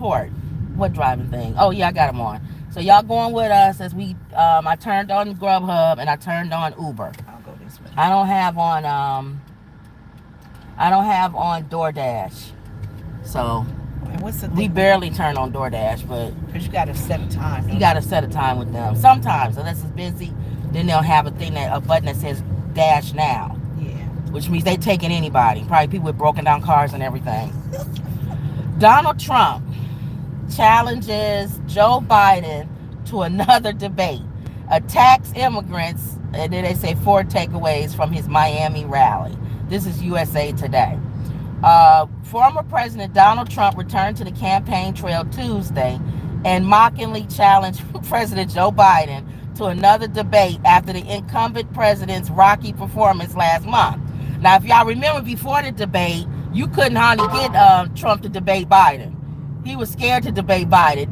support. What driving thing? Oh yeah, I got them on. So y'all going with us as we I turned on Grubhub and I turned on Uber. I'll go this way. I don't have on DoorDash. So And what's the we thing? barely turn on DoorDash, but Because you got to set a time. you got to set a time with them. Sometimes, unless it's busy, then they'll have a button that says Dash Now, Yeah. which means they taking anybody, probably people with broken down cars and everything. Donald Trump challenges Joe Biden to another debate, attacks immigrants, and then they say 4 takeaways from his Miami rally. This is USA Today. Former President Donald Trump returned to the campaign trail Tuesday and mockingly challenged President Joe Biden to another debate after the incumbent president's rocky performance last month. Now, if y'all remember, before the debate, you couldn't hardly get Trump to debate Biden. He was scared to debate Biden.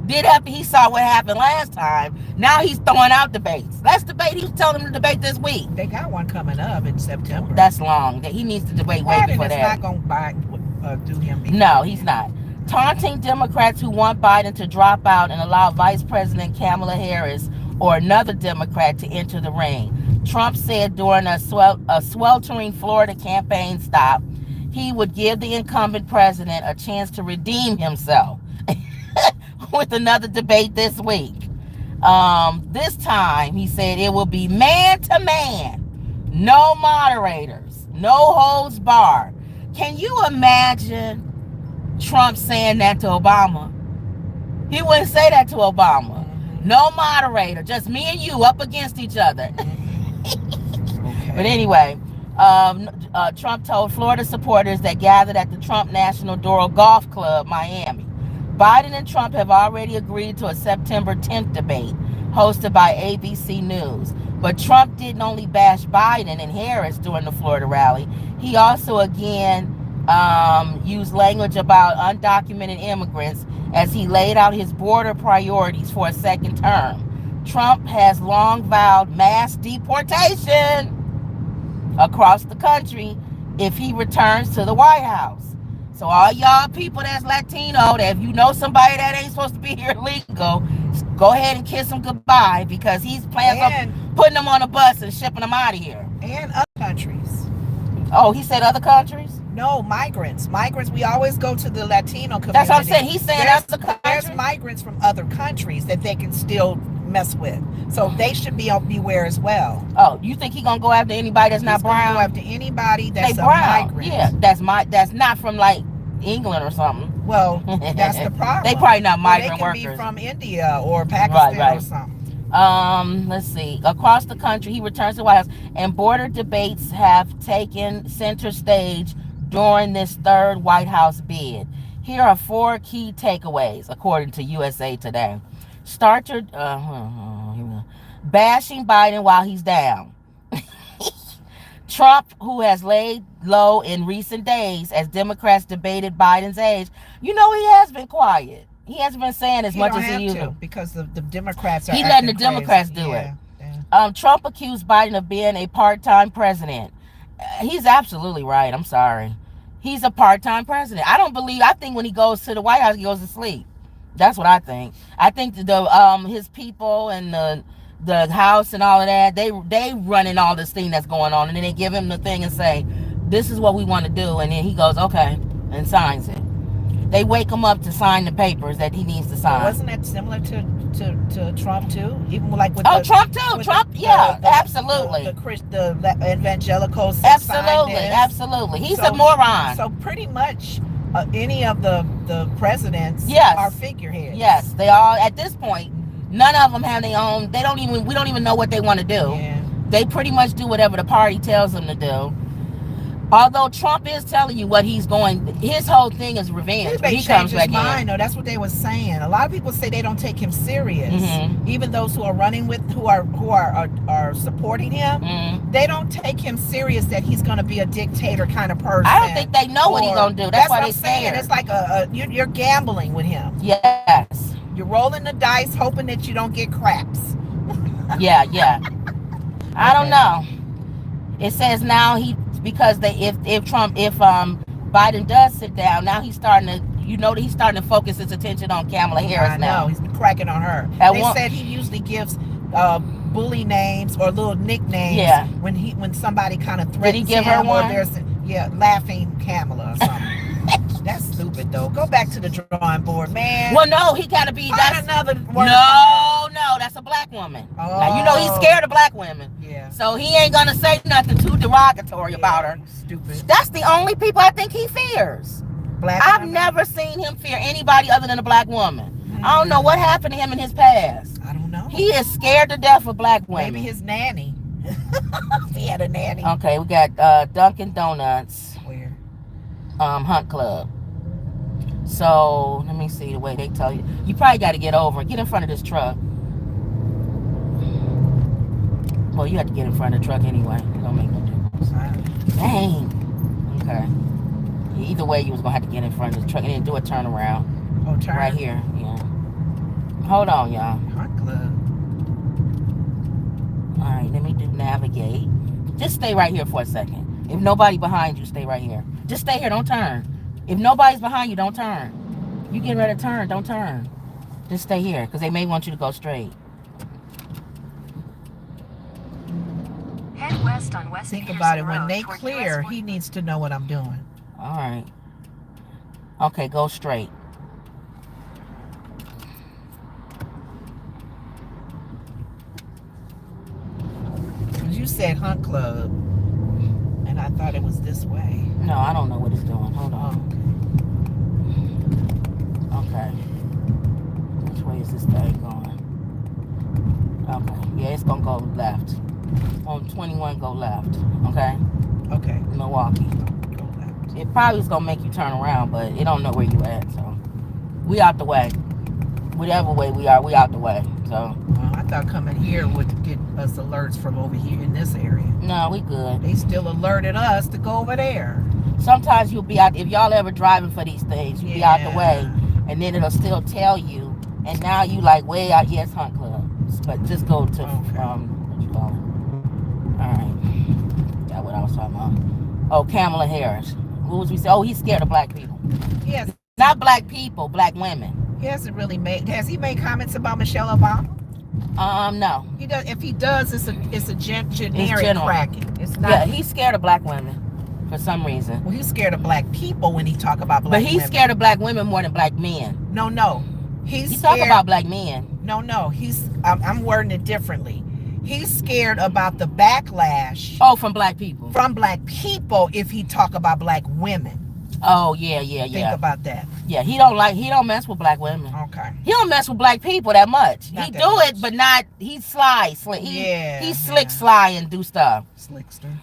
Did after he saw what happened last time, now he's throwing out debates. Let's debate. He was telling him to debate this week. They got one coming up in September. That's long. He needs to debate way before that. It's not going to do him. No, he's not. Taunting Democrats who want Biden to drop out and allow Vice President Kamala Harris or another Democrat to enter the ring. Trump said during a sweltering Florida campaign stop, he would give the incumbent president a chance to redeem himself with another debate this week. This time, he said it will be man to man, no moderators, no holds barred. Can you imagine Trump saying that to Obama? He wouldn't say that to Obama. No moderator, just me and you up against each other. Okay. But anyway, Trump told Florida supporters that gathered at the Trump National Doral Golf Club, Miami. Biden and Trump have already agreed to a September 10th debate hosted by ABC News. But Trump didn't only bash Biden and Harris during the Florida rally. He also again used language about undocumented immigrants as he laid out his border priorities for a second term. Trump has long vowed mass deportation across the country if he returns to the White House. So all y'all people that's Latino, that if you know somebody that ain't supposed to be here legal, go ahead and kiss him goodbye, because he's plans on putting them on a bus and shipping them out of here. And other countries. Oh, he said other countries? No, migrants. Migrants, we always go to the Latino community. That's what I'm saying. He's saying other countries. There's migrants from other countries that they can still mess with. So they should be on beware as well. Oh, you think he's going to go after anybody that's not brown? Go after anybody that's a brown. migrant. Yeah, that's not from like England or something. Well, that's the problem. They probably not migrant workers. They can workers. be from India or Pakistan or something. Let's see. Across the country, he returns to the White House, and border debates have taken center stage during this third White House bid. Here are 4 key takeaways, according to USA Today. Start your bashing Biden while he's down. Trump, who has laid low in recent days as Democrats debated Biden's age, he has been quiet. He hasn't been saying as much as he used to, because the Democrats are. He's letting the Democrats do it. Yeah. Trump accused Biden of being a part-time president. He's absolutely right. I'm sorry. He's a part-time president. I think when he goes to the White House, he goes to sleep. That's what I think. I think his people and the House and all of that, they running all this thing that's going on, and then they give him the thing and say, this is what we want to do, and then he goes, okay, and signs it. They wake him up to sign the papers that he needs to sign. Wasn't that similar to Trump too? Even like with Trump too. Trump, absolutely. The evangelicals. Absolutely. He's a moron. So pretty much any of the presidents are figureheads. Yes, they all at this point. None of them have their own. We don't even know what they want to do. Yeah. They pretty much do whatever the party tells them to do. Although Trump is telling you what he's going, his whole thing is revenge. He comes back in. No, that's what they were saying. A lot of people say they don't take him serious. Mm-hmm. Even those who are running with, who are supporting him, they don't take him serious that he's going to be a dictator kind of person. I don't think they know what he's going to do. That's why they're saying. It's like you're gambling with him. Yes. You're rolling the dice, hoping that you don't get craps. Yeah. I don't know. It says now because if Biden does sit down, now he's starting to, that he's starting to focus his attention on Kamala Harris now. I know, he's been cracking on her. They said he usually gives bully names or little nicknames when somebody kind of threatens him. Did he give her one? Laughing Kamala or something. That's stupid though. Go back to the drawing board, man. Well, no, he gotta be. That's another word. No, that's a black woman. Oh. Now he's scared of black women. Yeah. So he ain't gonna say nothing too derogatory about her. Stupid. That's the only people I think he fears. I've never seen him fear anybody other than a black woman. Mm-hmm. I don't know what happened to him in his past. I don't know. He is scared to death of black women. Maybe his nanny. He had a nanny. Okay, we got Dunkin' Donuts. Where? Hunt Club. So let me see the way they tell you. You probably got to get over and get in front of this truck. Well, you have to get in front of the truck anyway. It don't make no difference. Dang. Okay. Either way, you was gonna have to get in front of the truck and then do a turnaround. Oh, turn right here. Yeah. Hold on, y'all. Hunt Club. All right. Let me do navigate. Just stay right here for a second. If nobody behind you, stay right here. Just stay here. Don't turn. If nobody's behind you, don't turn. You getting ready to turn, don't turn. Just stay here, because they may want you to go straight. Head west on West Think Peterson about it. Road When they clear, he needs to know what I'm doing. All right. Okay, go straight. You said Hunt Club, and I thought it was this way. No, I don't know what it's doing. Hold on. Okay. Which way is this thing going? Okay. Yeah, it's going to go left. On 21, go left. Okay? Okay. Milwaukee. Go left. It probably is going to make you turn around, but it don't know where you at, so. We out the way. Whatever way we are, we out the way, so. Well, I thought coming here would get us alerts from over here in this area. No, we good. They still alerted us to go over there. Sometimes you'll be out, if y'all ever driving for these things, you'll be out the way, and then it'll still tell you, and now you like way out, yes, Hunt Club. But just go to, what you call it? All right. That's what I was talking about. Oh, Kamala Harris. What was we say? Oh, he's scared of black people. Yes. Not black people, black women. He hasn't really made, has he made comments about Michelle Obama? No. He does. If he does, it's a generic cracking. It's not. Yeah, he's scared of black women for some reason. Well, he's scared of black people when he talk about black women. But he's scared of black women more than black men. No. He talk about black men. No. I'm wording it differently. He's scared about the backlash. Oh, from black people. From black people if he talk about black women. Oh, yeah. Think about that. Yeah, he don't mess with black women. Okay. He don't mess with black people that much. He do it, but not, he's sly. He's slick, sly, and do stuff. Slickster.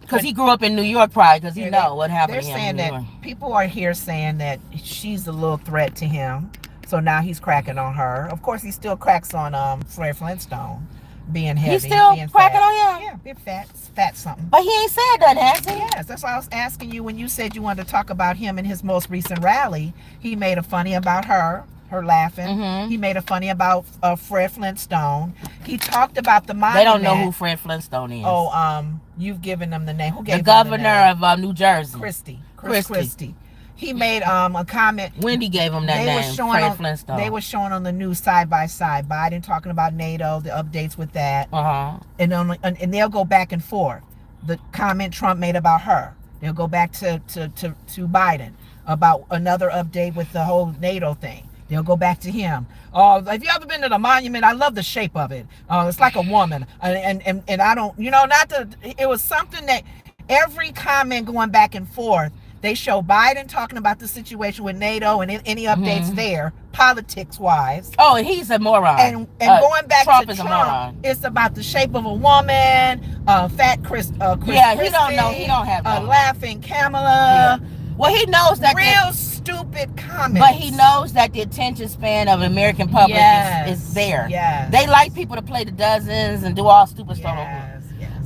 Because he grew up in New York probably, because he know what happened to him. They're saying that people are here saying that she's a little threat to him. So now he's cracking on her. Of course, he still cracks on Fred Flintstone being heavy. He's still being cracking fat. on him? Yeah, bit fat something. But he ain't said that, has he? Yes, that's why I was asking you when you said you wanted to talk about him in his most recent rally. He made a funny about her laughing. Mm-hmm. He made a funny about Fred Flintstone. He talked about the monument. They don't know who Fred Flintstone is. Oh, you've given them the name. Who gave the governor of New Jersey. Chris Christie. He made a comment. Wendy gave him that name, Fred Flintstone. They were showing on the news side by side. Biden talking about NATO, the updates with that. Uh-huh. And they'll go back and forth. The comment Trump made about her. They'll go back to Biden about another update with the whole NATO thing. They'll go back to him. Have you ever been to the monument? I love the shape of it. It's like a woman. And I don't, it was something that every comment going back and forth, they show Biden talking about the situation with NATO and any updates there, politics-wise. Oh, and he's a moron. And going back Trump to is a Trump, moron. It's about the shape of a woman, fat Chris yeah, Christie, he don't know. He don't have no. Laughing Kamala. Yeah. Well, he knows that real stupid comments. But he knows that the attention span of the American public is there. Yes. They like people to play the dozens and do all stupid stuff. Yes.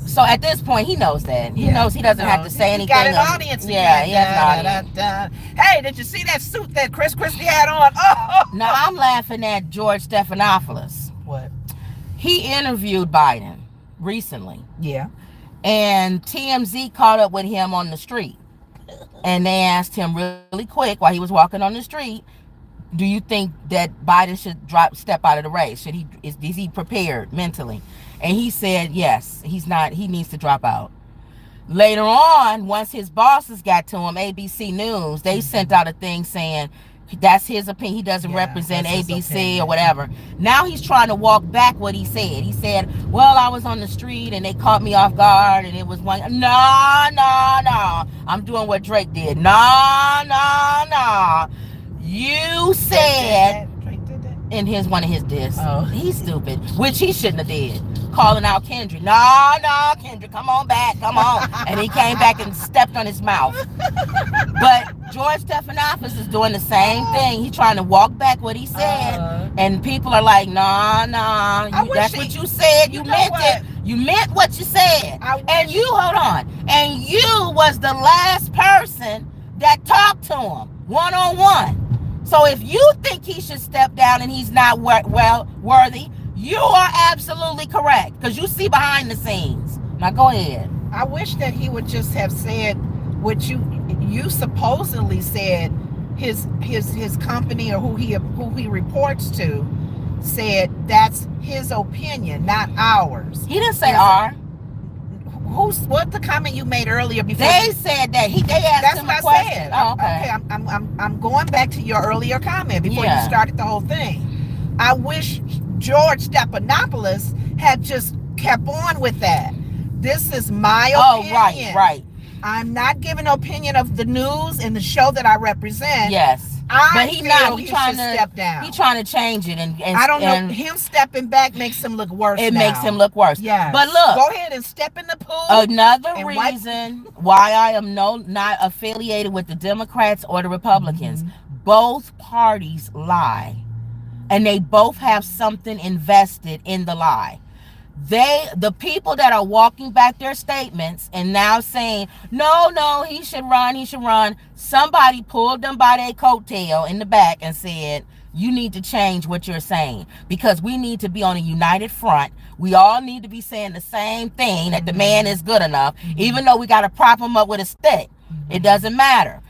So at this point, he knows that. He knows he doesn't have to say anything. He got an audience. Yeah, he has an audience. Hey, did you see that suit that Chris Christie had on? Oh. No, I'm laughing at George Stephanopoulos. What? He interviewed Biden recently. Yeah. And TMZ caught up with him on the street. And they asked him really quick while he was walking on the street, do you think that Biden should step out of the race? Is he prepared mentally? And he said yes, he needs to drop out. Later on, once his bosses got to him, ABC News, they sent out a thing saying that's his opinion. He doesn't represent ABC or whatever. Now he's trying to walk back what he said. He said, well, I was on the street and they caught me off guard and it was one. No, no, no. I'm doing what Drake did. No, no, no. You said in one of his discs. Oh. He's stupid, which he shouldn't have did. Calling out Kendrick. No, no, Kendrick, come on back, come on. And he came back and stepped on his mouth. But George Stephanopoulos is doing the same thing. He's trying to walk back what he said. And people are like, nah, nah, that's what you said. You meant it. You meant what you said. And you, hold on. And you was the last person that talked to him one-on-one. So if you think he should step down and he's not worthy, you are absolutely correct, because you see behind the scenes. Now go ahead. I wish that he would just have said what you supposedly said. His company, or who he reports to, said that's his opinion, not ours. He didn't say our. What the comment you made earlier before? They said that they asked him a question. Said. Oh, okay. I'm going back to your earlier comment before you started the whole thing. I wish George Stephanopoulos had just kept on with that. This is my opinion. Oh, right. I'm not giving an opinion of the news and the show that I represent. Yes. But he trying to step down. He's trying to change it, and I don't know. Him stepping back makes him look worse. It makes him look worse. Yeah. But look, go ahead and step in the pool. Another reason why I am not affiliated with the Democrats or the Republicans. Both parties lie, and they both have something invested in the lie. The people that are walking back their statements and now saying, no, he should run. Somebody pulled them by their coattail in the back and said, you need to change what you're saying, because we need to be on a united front. We all need to be saying the same thing, that the man is good enough, even though we got to prop him up with a stick. It doesn't matter.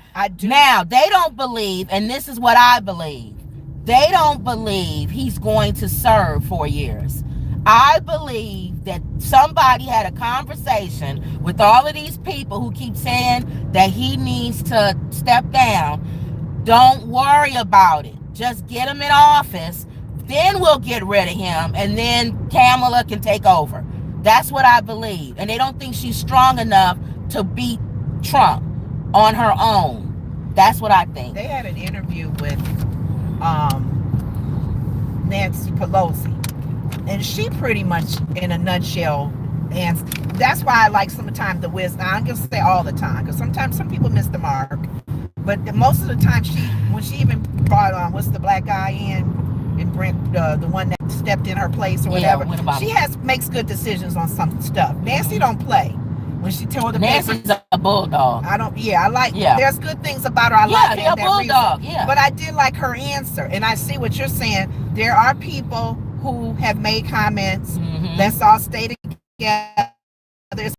Now, they don't believe, and this is what I believe, they don't believe he's going to serve 4 years. I believe that somebody had a conversation with all of these people who keep saying that he needs to step down. Don't worry about it. Just get him in office. Then we'll get rid of him. And then Kamala can take over. That's what I believe. And they don't think she's strong enough to beat Trump on her own. That's what I think. They had an interview with Nancy Pelosi. And she pretty much, in a nutshell, and that's why I like sometimes the wisdom. I'm going to say all the time, because sometimes some people miss the mark. But most of the time, when she even brought on, what's the black guy in Brent, the one that stepped in her place or whatever, she makes good decisions on some stuff. Nancy don't play. When she told the Nancy's a bulldog. There's good things about her. I like a bulldog. Yeah. But I did like her answer. And I see what you're saying. There are people who have made comments. Let's all stay together. There's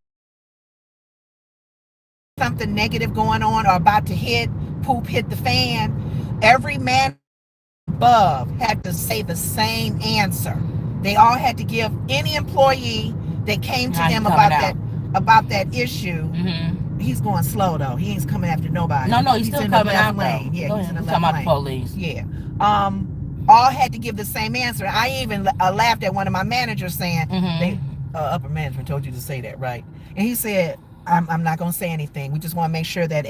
something negative going on or about to hit the fan. Every man above had to say the same answer. They all had to give any employee that came to them about that issue. He's going slow though. He ain't coming after nobody. No, he's still coming out lane. Yeah, he's in the left lane. Talking about the police. Yeah. All had to give the same answer. I even laughed at one of my managers saying, upper management told you to say that, right? And he said, I'm not going to say anything. We just want to make sure that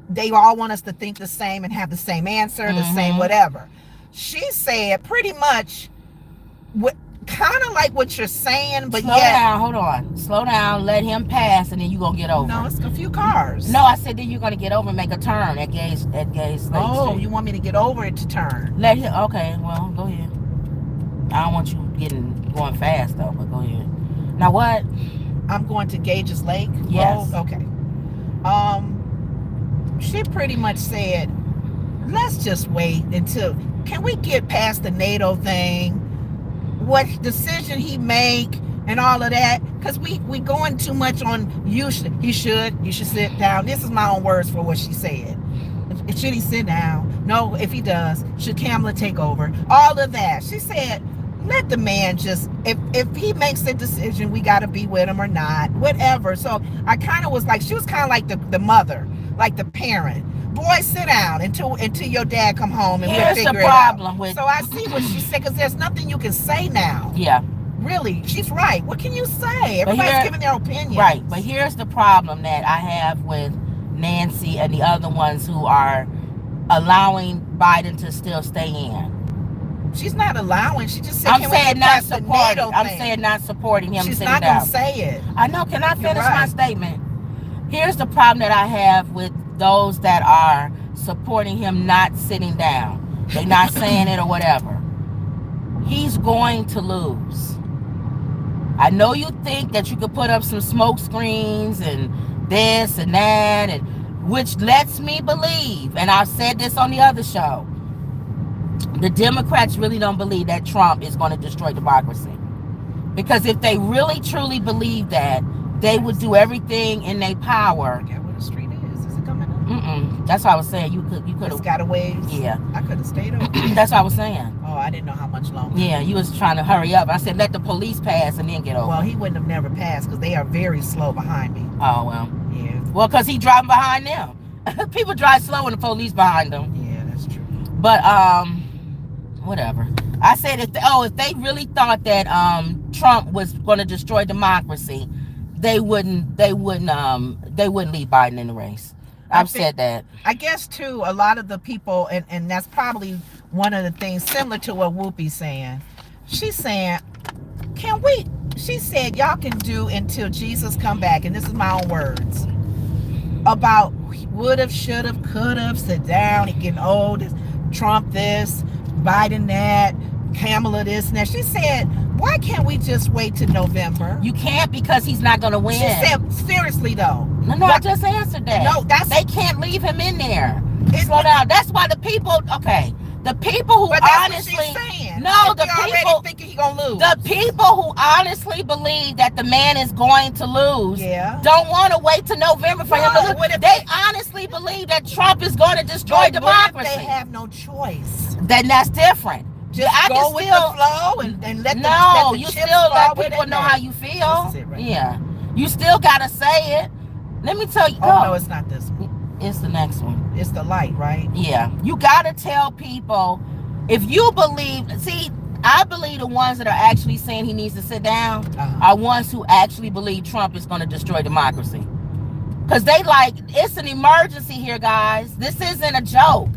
they all want us to think the same and have the same answer, the same whatever. She said pretty much kind of like what you're saying, but slow down, hold on. Slow down, let him pass, and then you're going to get over. No, it's a few cars. No, I said then you're going to get over and make a turn at Gays Oh, you want me to get over it to turn? Let him, okay, well, go ahead. I don't want you going fast, though, but go ahead. Now what? I'm going to Gage's Lake? Yes. Road? Okay. She pretty much said, let's just wait until, can we get past the NATO thing? What decision he make, and all of that, because we going too much on you should sit down. This is my own words for what she said. Should he sit down? No. If he does, should Kamala take over? All of that. She said, let the man just, if he makes the decision, we got to be with him or not, whatever. So I kind of was like, she was kind of like the mother, like the parent. Boy, sit down until your dad come home and we'll figure it out. So I see what she said, because there's nothing you can say now. Yeah. Really, she's right. What can you say? Everybody's giving their opinion. Right, but here's the problem that I have with Nancy and the other ones who are allowing Biden to still stay in. She's not allowing. She just said, I'm saying not supporting. I'm saying not supporting him. She's not going to say it. I know. Can I finish my statement? Here's the problem that I have with those that are supporting him not sitting down. They're not saying it or whatever. He's going to lose. I know you think that you could put up some smoke screens and this and that, and which lets me believe, and I've said this on the other show, the Democrats really don't believe that Trump is going to destroy democracy. Because if they really truly believe that, they would do everything in their power. I forget where the street is. Is it coming up? That's what I was saying. You could It's got a ways. Yeah. I could have stayed over. That's what I was saying. Oh, I didn't know how much longer. Yeah, you was trying to hurry up. I said, let the police pass and then get over. Well, he wouldn't have never passed because they are very slow behind me. Oh, well. Yeah. Well, because he driving behind them. People drive slow when the police behind them. Yeah, that's true. But, whatever. I said, if they really thought that Trump was going to destroy democracy, they wouldn't leave Biden in the race. I've said that. I guess too, a lot of the people, and that's probably one of the things similar to what Whoopi's saying. She's saying, she said, y'all can do until Jesus come back, and this is my own words, about would've, should've, could've, sit down, he getting old, Trump this, Biden that, Kamala this and that. She said, why can't we just wait till November? You can't, because he's not going to win. She said, seriously though. No, I just answered that. No, they can't leave him in there. Slow down. That's why the people, the people who honestly, already thinking he gonna lose. The people who honestly believe that the man is going to lose, don't want to wait till November for him to lose. They honestly believe that Trump is going to destroy democracy. They have no choice. Then that's different. Just go with the flow and let the you chips still let fall people know how you feel. This is it right now. You still gotta say it. Let me tell you. Oh no, it's not this one. It's the next one. It's the light, right? Yeah. You gotta tell people, if you believe. See, I believe the ones that are actually saying he needs to sit down are ones who actually believe Trump is going to destroy democracy. Because they it's an emergency here, guys. This isn't a joke.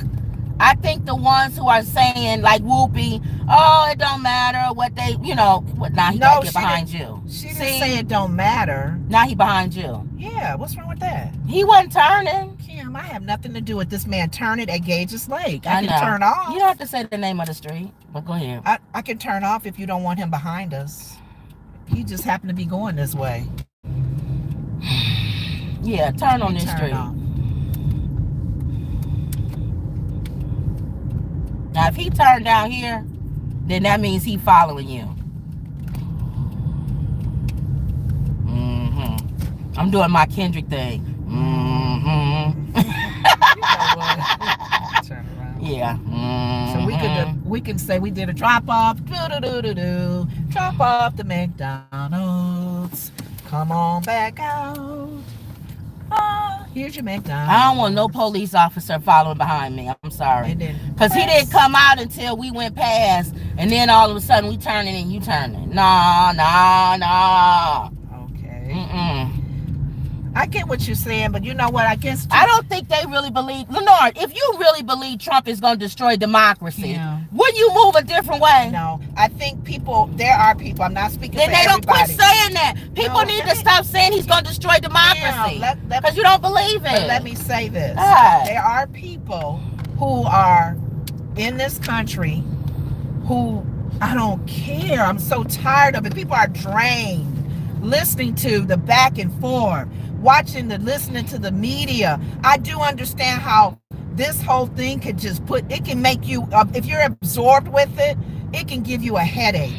I think the ones who are saying, like Whoopi, it don't matter what they, now he got to get behind you. She didn't say it don't matter. Now he behind you. Yeah, what's wrong with that? He wasn't turning. Kim, I have nothing to do with this man turning at Gage's Lake. I can turn off. You don't have to say the name of the street, but go ahead. I can turn off if you don't want him behind us. He just happened to be going this way. Yeah, turn on this street. Off. Now, if he turned down here, then that means he following you. I'm doing my Kendrick thing. Turn around. Yeah. So we can say we did a drop off. Drop off the McDonald's. Come on back out. Here's your McDonald's. I don't want no police officer following behind me. I'm sorry. Because he didn't come out until we went past. And then all of a sudden we turning and you turning. Nah. Okay. I get what you're saying, but you know what? I guess I don't think they really believe. Lenard, if you really believe Trump is going to destroy democracy, wouldn't you move a different way? No, I think there are people. I'm not speaking for everybody. Then they don't quit saying that. People need to stop saying he's going to destroy democracy because you don't believe it. But let me say this: there are people who are in this country who I don't care. I'm so tired of it. People are drained listening to the back and forth. Listening to the media. I do understand how this whole thing could it can make you, if you're absorbed with it, it can give you a headache.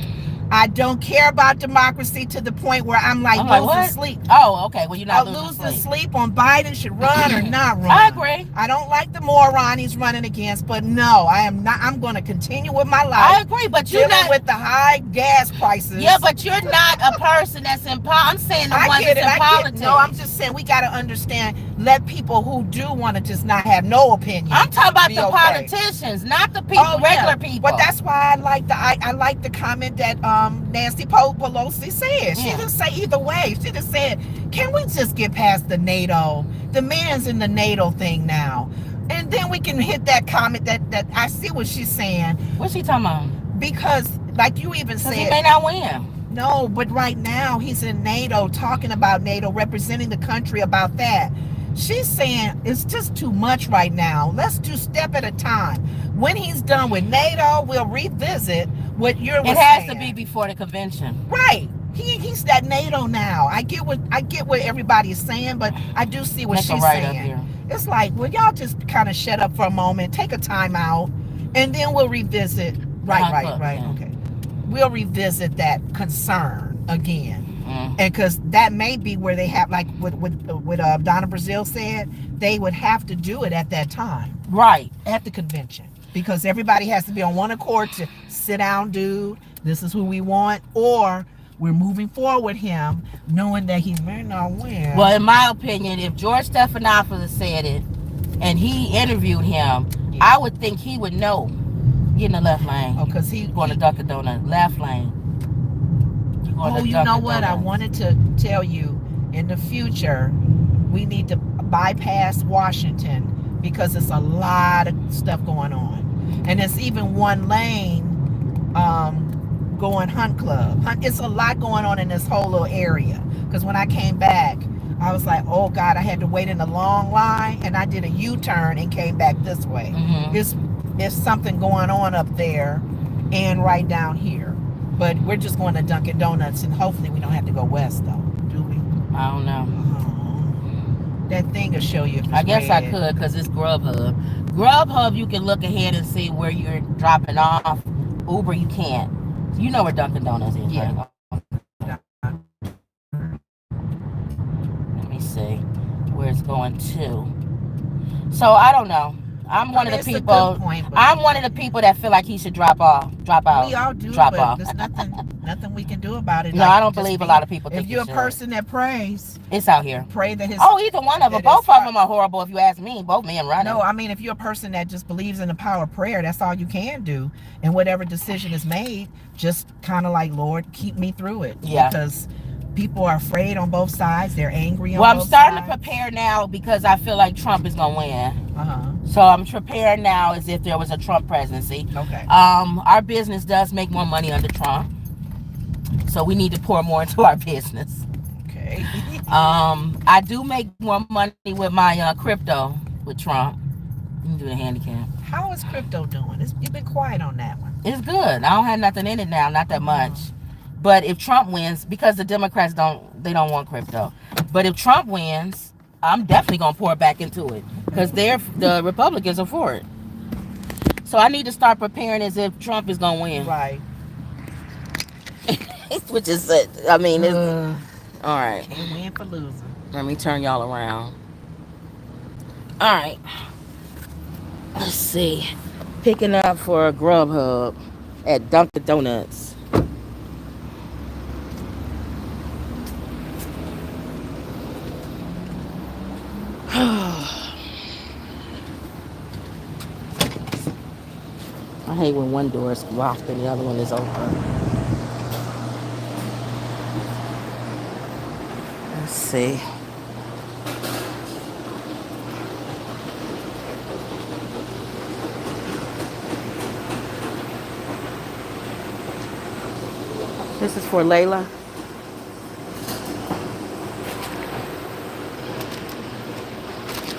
I don't care about democracy to the point where I'm like I'm like, losing what? sleep. Oh, okay. Well, you're not losing Losing sleep. sleep on Biden should run or not run. I agree. I don't like the moron he's running against, but no, I am not. I'm going to continue with my life. I agree, but you're dealing not with the high gas prices. Yeah, but you're not a person that's in I'm saying the I ones get that's it. in I get. politics. No, I'm just saying we got to understand. Let people who do want to just not have no opinion. I'm talking about be the okay. politicians, not the people, Oh, regular yeah. people. But that's why I like the comment that Nancy Pelosi said. She Yeah. didn't say either way. She just said, "Can we just get past the NATO? The man's in the NATO thing now." And then we can hit that comment that I see what she's saying. What's she talking about? Because, like you even Because said, he may not win. no, but right now he's in NATO, talking about NATO, representing the country about that. She's saying it's just too much right now. Let's do step at a time. When he's done with NATO, we'll revisit what you're saying. It has to be before the convention. Right. He's at NATO now. I get what everybody is saying, but I do see what she's saying. It's like, well, y'all just kind of shut up for a moment, take a time out, and then we'll revisit. Right. Okay. We'll revisit that concern again. And because that may be where they have, like what Donna Brazile said, they would have to do it at that time. Right. At the convention. Because everybody has to be on one accord to sit down, dude, this is who we want, or we're moving forward with him, knowing that he may not win. Well, in my opinion, if George Stephanopoulos said it and he interviewed him, I would think he would know. Get in the left lane. Oh, because he's going to Dunkin' Donut. Left lane. Oh, you know what? I wanted to tell you, in the future, we need to bypass Washington because it's a lot of stuff going on. And it's even one lane going Hunt Club. It's a lot going on in this whole little area. Because when I came back, I was like, oh God, I had to wait in a long line, and I did a U-turn and came back this way. There's something going on up there and right down here. But we're just going to Dunkin' Donuts, and hopefully we don't have to go west, though. Do we? I don't know. That thing will show you if it's I guess red. I could, because it's Grubhub. Grubhub, you can look ahead and see where you're dropping off. Uber, you can't. You know where Dunkin' Donuts is, Yeah. right? Let me see where it's going to. So, I don't know. I'm one of the people. I'm one of the people that feel like he should drop out. We all do, but there's nothing we can do about it. No, I don't believe a lot of people think if you're a person that prays, it's out here. Pray that his. Oh, either one of them. Both of them are horrible, if you ask me. Both men running. No, I mean, if you're a person that just believes in the power of prayer, that's all you can do. And whatever decision is made, just kind of like, Lord, keep me through it. Yeah. Because people are afraid on both sides. They're angry on both sides. Well, I'm starting to prepare now because I feel like Trump is gonna win. So I'm prepared now as if there was a Trump presidency. Okay. Our business does make more money under Trump, so we need to pour more into our business. Okay. I do make more money with my crypto with Trump. You can do the handicap. How is crypto doing? You've been quiet on that one. It's good. I don't have nothing in it now, not that much. But if Trump wins, because the Democrats don't want crypto. But if Trump wins, I'm definitely gonna pour back into it because the Republicans are for it. So I need to start preparing as if Trump is gonna win. Right. Which is it. I mean, all right. Can't win for losing. Let me turn y'all around. All right. Let's see. Picking up for a Grubhub at Dunkin' Donuts. I hate when one door is locked and the other one is open. Let's see. This is for Layla.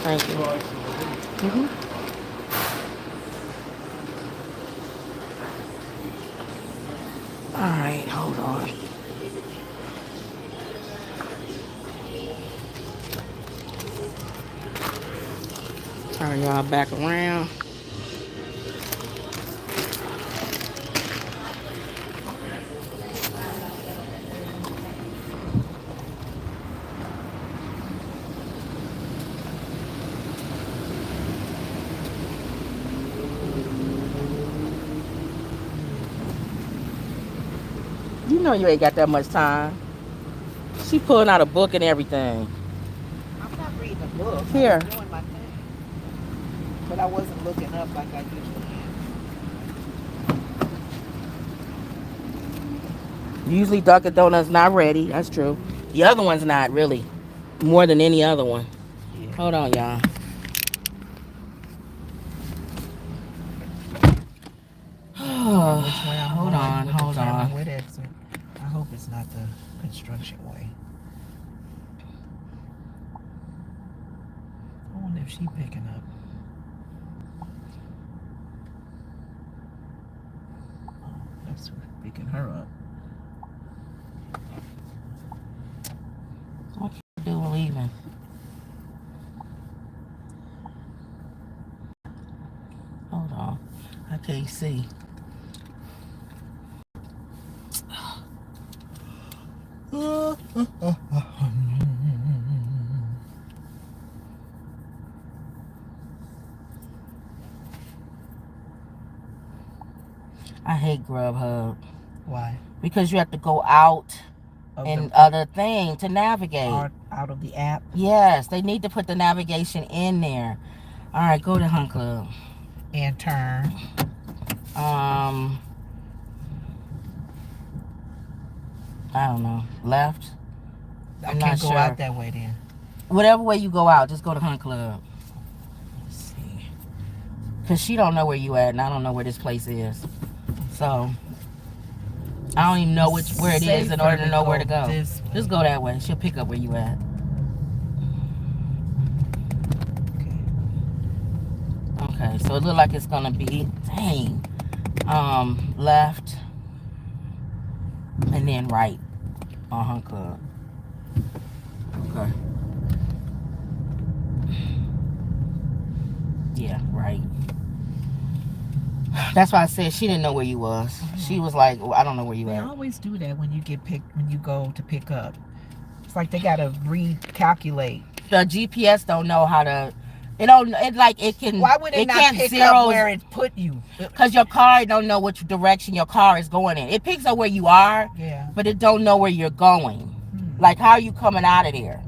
Thank you. All right, hold on. Turn y'all back around. know you ain't got that much time. She pulling out a book and everything. I'm not reading a book. Here. I was doing my thing. But I wasn't looking up like I usually am. Usually Dunkin' Donuts not ready. That's true. The other one's not really. More than any other one. Yeah. Hold on, y'all. Hold on. What exit? I hope it's not the construction way. I wonder if she's picking up. Oh, that's picking her up. What you do leaving? Hold on. I can't see. I hate Grubhub. Why? Because you have to go out and other thing to navigate. Out of the app? Yes, they need to put the navigation in there. All right, go to Hunt Club. And turn. I don't know. Left? I can't go out that way then. Whatever way you go out, just go to Hunt Club. Let's see. Because she don't know where you at, and I don't know where this place is. So, I don't even know where it is in order to know where to go. Just go that way. She'll pick up where you at. Okay, so it look like it's gonna be, dang, left, and then right on Hunt Club. Okay. Yeah, right. That's why I said she didn't know where you was. She was like, well, I don't know where you at. They always do that when you go to pick up. It's like they gotta recalculate. The GPS don't know how to. It can. Why would it not pick up where it put you? Because your car don't know which direction your car is going in. It picks up where you are, yeah, but it don't know where you're going. Like, how are you coming out of there?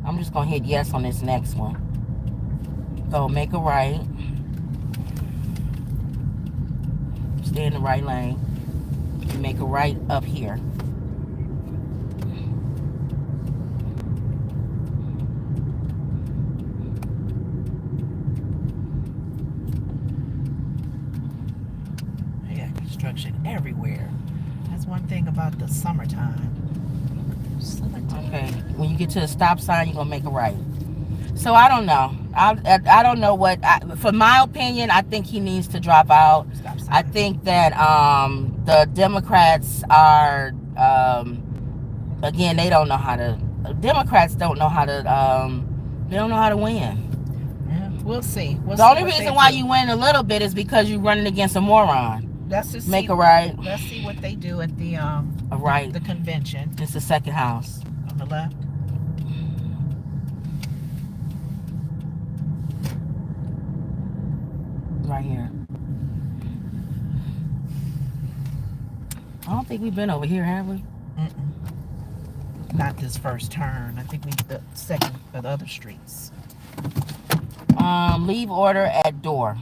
I'm just gonna hit yes on this next one. So make a right. Stay in the right lane. You make a right up here. Yeah, construction everywhere. That's one thing about the summertime. Okay, when you get to the stop sign, you're gonna make a right. So I don't know. I don't know what. For my opinion, I think he needs to drop out. I think that the Democrats are again, they don't know how to. Democrats don't know how to. They don't know how to win. Yeah, we'll see. The only reason why you win a little bit is because you're running against a moron. Let's just make a right. Let's see what they do at the a right. The convention. It's the second house on the left. Right here. I don't think we've been over here, have we? Not this first turn. I think the second for the other streets. Leave order at door.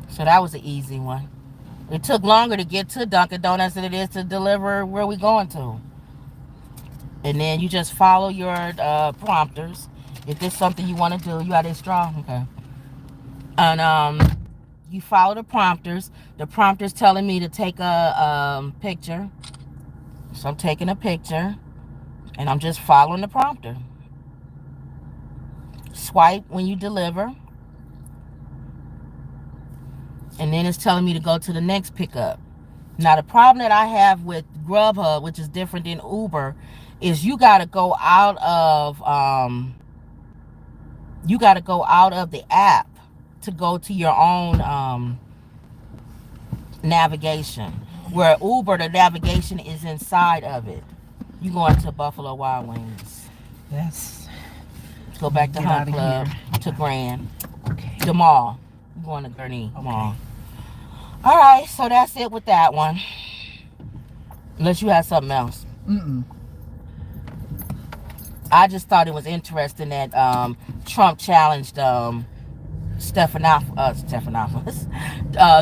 So that was an easy one. It took longer to get to Dunkin' Donuts than it is to deliver where we going to. And then you just follow your prompters. If there's something you want to do, you got it strong. Okay. And you follow the prompters. The prompter's telling me to take a picture. So I'm taking a picture. And I'm just following the prompter. Swipe when you deliver. And then it's telling me to go to the next pickup. Now, the problem that I have with Grubhub, which is different than Uber, is you got to go out of the app to go to your own navigation. Where Uber, the navigation is inside of it. You going to Buffalo Wild Wings. Yes. Go back to Hunt Club, to Grand. Okay. The mall. I'm going to Gurney Mall. All right, so that's it with that one. Unless you have something else. Mm-mm. I just thought it was interesting that Trump challenged Stephanopoulos,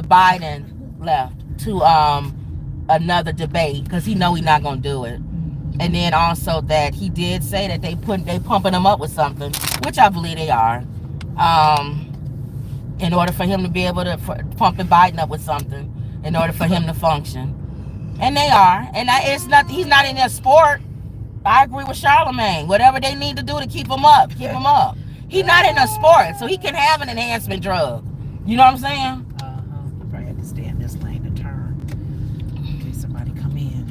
Biden left to another debate because he know he's not gonna do it. And then also that he did say that they pumping him up with something, which I believe they are, in order for him to be able to pumping Biden up with something, in order for him to function. And they are, and it's not. He's not in their sport. I agree with Charlemagne. Whatever they need to do to keep him up, keep him up. He's not in a sport, so he can have an enhancement drug. You know what I'm saying? You probably have to stay in this lane and turn in case somebody come in.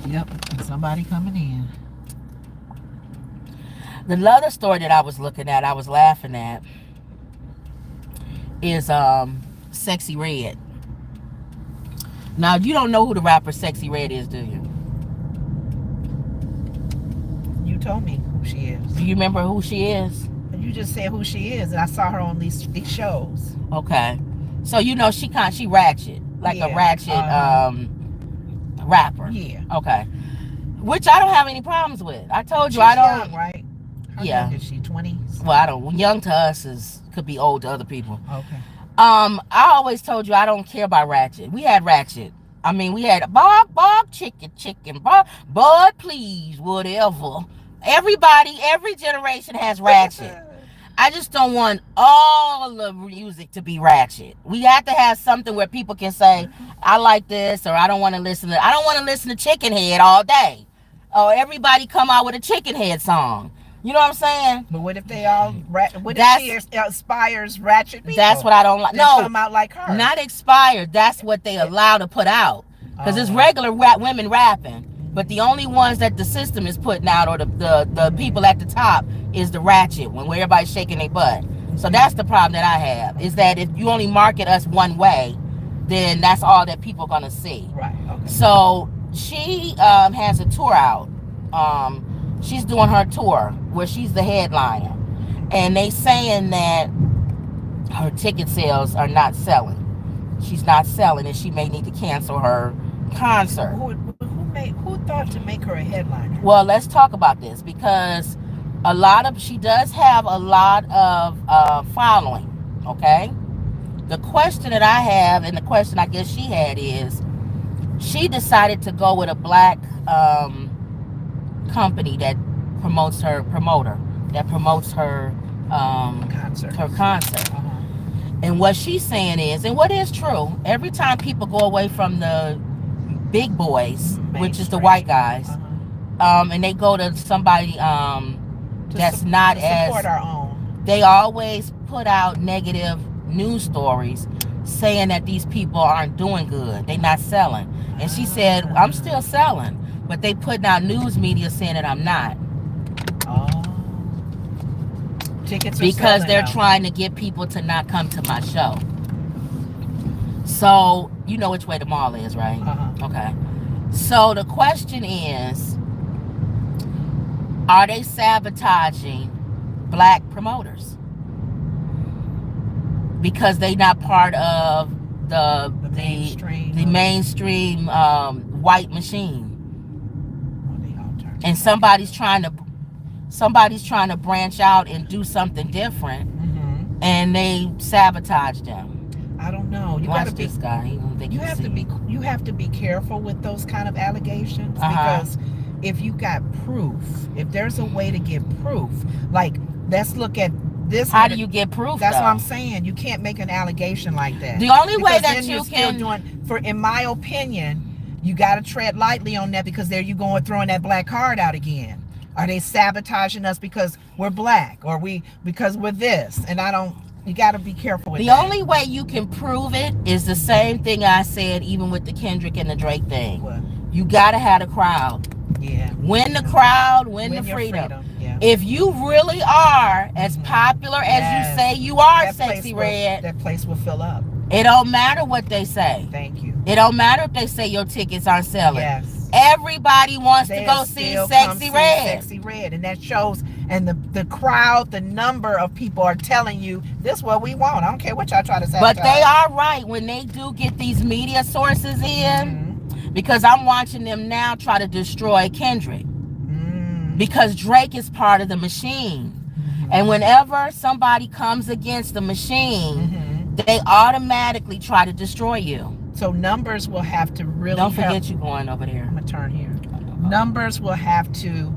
Yep, somebody coming in. The other story that I was looking at, I was laughing at, is Sexy Red. Now, you don't know who the rapper Sexy Red is, do you? You told me who she is. Do you remember who she is? You just said who she is, and I saw her on these shows. Okay. So, you know, she ratchet. Like a ratchet rapper. Yeah. Okay. Which I don't have any problems with. I told you She's I don't. young, right? How Yeah. young is she? 20s? Well, I don't. Young to us could be old to other people. Okay. I always told you I don't care about ratchet. We had ratchet. I mean, we had bark, chicken, bark, bud, please, whatever. Everybody, every generation has ratchet. I just don't want all the music to be ratchet. We have to have something where people can say, I like this, or I don't want to listen to Chicken Head all day. Or everybody come out with a Chicken Head song. You know what I'm saying? But what if they all what if she inspires ratchet people? That's what I don't like. No, come out like her. Not expired. That's what they allow to put out. Because it's regular women rapping. But the only ones that the system is putting out, or the people at the top, is the ratchet one, where everybody's shaking their butt. So that's the problem that I have, is that if you only market us one way, then that's all that people are going to see. Right. Okay. So she has a tour out. She's doing her tour where she's the headliner. And they saying that her ticket sales are not selling. She's not selling, and she may need to cancel her concert. Who thought to make her a headliner? Well, let's talk about this, because she does have a lot of following, okay? The question that I have, and the question I guess she had, is she decided to go with a black company that promotes her concert. Her concert. And what she's saying is, and what is true, every time people go away from the big boys, which is the white guys, and they go to somebody that's not as support our own, they always put out negative news stories saying that these people aren't doing good, they're not selling. And she said, I'm still selling, but they putting out news media saying that I'm not. Tickets because they're trying to get people to not come to my show. So you know which way the mall is, right? Okay. So the question is, are they sabotaging black promoters because they not part of the mainstream white machine? And somebody's trying to branch out and do something different, and they sabotage them. I don't know. You Watch this guy. You have to be careful with those kind of allegations, because if you got proof, if there's a way to get proof, like let's look at this. How do you get proof? That's what I'm saying. You can't make an allegation like that. The only way that you can, in my opinion, you got to tread lightly on that, because there you go and throwing that black card out again. Are they sabotaging us because we're black, or because we're this? And you got to be careful with that. The only way you can prove it is the same thing I said, even with the Kendrick and the Drake thing. What? You got to have a crowd. Yeah. Win the crowd, win the freedom. Yeah. If you really are as popular as you say you are, Sexy Red, that place will fill up. It don't matter what they say. Thank you. It don't matter if they say your tickets aren't selling. Yes. Everybody wants to go see Sexy Red. Sexy Red, and that shows And the crowd, the number of people are telling you, this is what we want. I don't care what y'all try to say. But they are right when they do get these media sources in, because I'm watching them now try to destroy Kendrick. Because Drake is part of the machine. And whenever somebody comes against the machine, they automatically try to destroy you. So numbers will have to really Don't forget you going over there. I'm going to turn here. Numbers will have to,